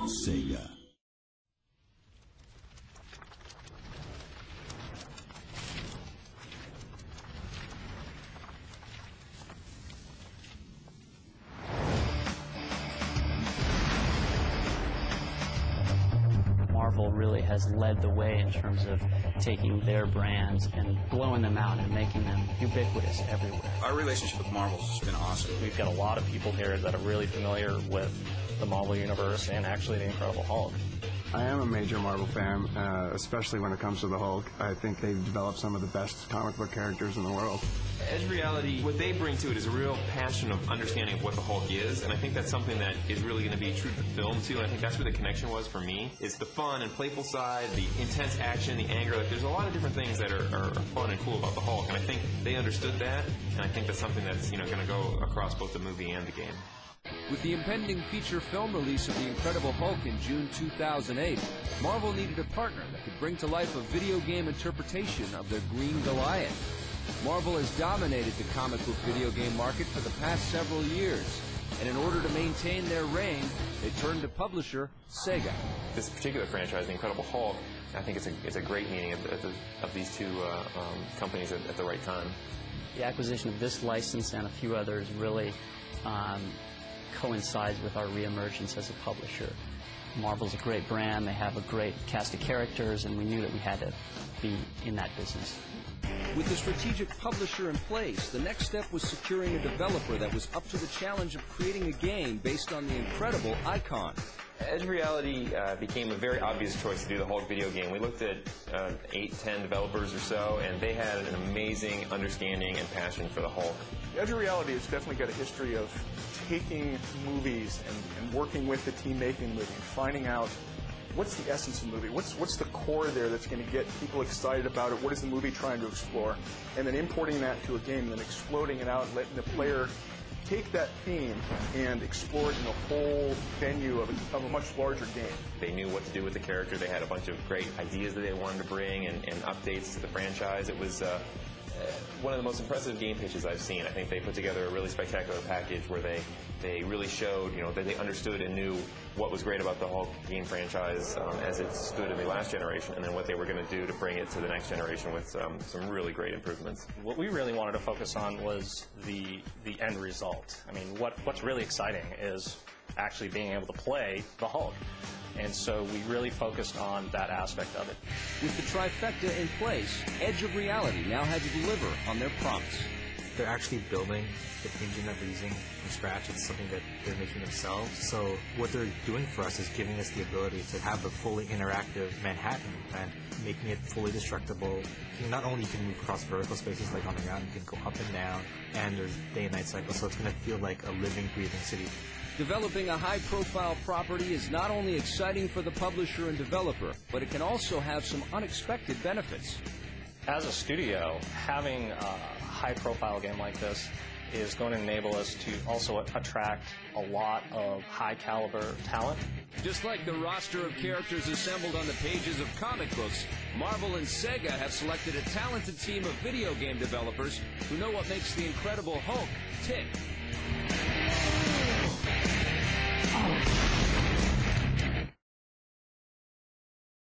Sega. Marvel really has led the way in terms of taking their brands and blowing them out and making them ubiquitous everywhere. Our relationship with Marvel's has been awesome. We've got a lot of people here that are really familiar with the Marvel Universe and actually the Incredible Hulk. I am a major Marvel fan, especially when it comes to the Hulk. I think they've developed some of the best comic book characters in the world. Edge Reality, what they bring to it is a real passion of understanding of what the Hulk is, and I think that's something that is really going to be true to the film, too, and I think that's where the connection was for me. It's the fun and playful side, the intense action, the anger. Like, there's a lot of different things that are fun and cool about the Hulk, and I think they understood that, and I think that's something that's, going to go across both the movie and the game. With the impending feature film release of The Incredible Hulk in June 2008, Marvel needed a partner that could bring to life a video game interpretation of their Green Goliath. Marvel has dominated the comic book video game market for the past several years, and in order to maintain their reign, they turned to publisher Sega. This particular franchise, The Incredible Hulk, I think it's a great meeting of these two companies at the right time. The acquisition of this license and a few others really coincides with our reemergence as a publisher. Marvel's a great brand, they have a great cast of characters, and we knew that we had to be in that business. With the strategic publisher in place, the next step was securing a developer that was up to the challenge of creating a game based on the Incredible icon. Edge Reality became a very obvious choice to do the Hulk video game. We looked at 8-10 developers or so, and they had an amazing understanding and passion for the Hulk. Edge Reality has definitely got a history of taking movies and working with the team making the movie and finding out what's the essence of the movie, what's the core there that's going to get people excited about it, what is the movie trying to explore, and then importing that to a game and then exploding it out and letting the player take that theme and explore it in a whole venue of a much larger game. They knew what to do with the character. They had a bunch of great ideas that they wanted to bring and updates to the franchise. It was one of the most impressive game pitches I've seen. I think they put together a really spectacular package where they really showed, that they understood and knew what was great about the Hulk game franchise as it stood in the last generation, and then what they were going to do to bring it to the next generation with some really great improvements. What we really wanted to focus on was the end result. I mean, what's really exciting is actually being able to play the Hulk. And so we really focused on that aspect of it. With the trifecta in place, Edge of Reality now had to deliver on their promise. They're actually building the engine that they're using from scratch. It's something that they're making themselves. So what they're doing for us is giving us the ability to have a fully interactive Manhattan and making it fully destructible. Not only can you move across vertical spaces like on the ground, you can go up and down, and there's day and night cycles, so it's going to feel like a living, breathing city. Developing a high-profile property is not only exciting for the publisher and developer, but it can also have some unexpected benefits. As a studio, having a high-profile game like this is going to enable us to also attract a lot of high-caliber talent. Just like the roster of characters assembled on the pages of comic books, Marvel and Sega have selected a talented team of video game developers who know what makes the Incredible Hulk tick.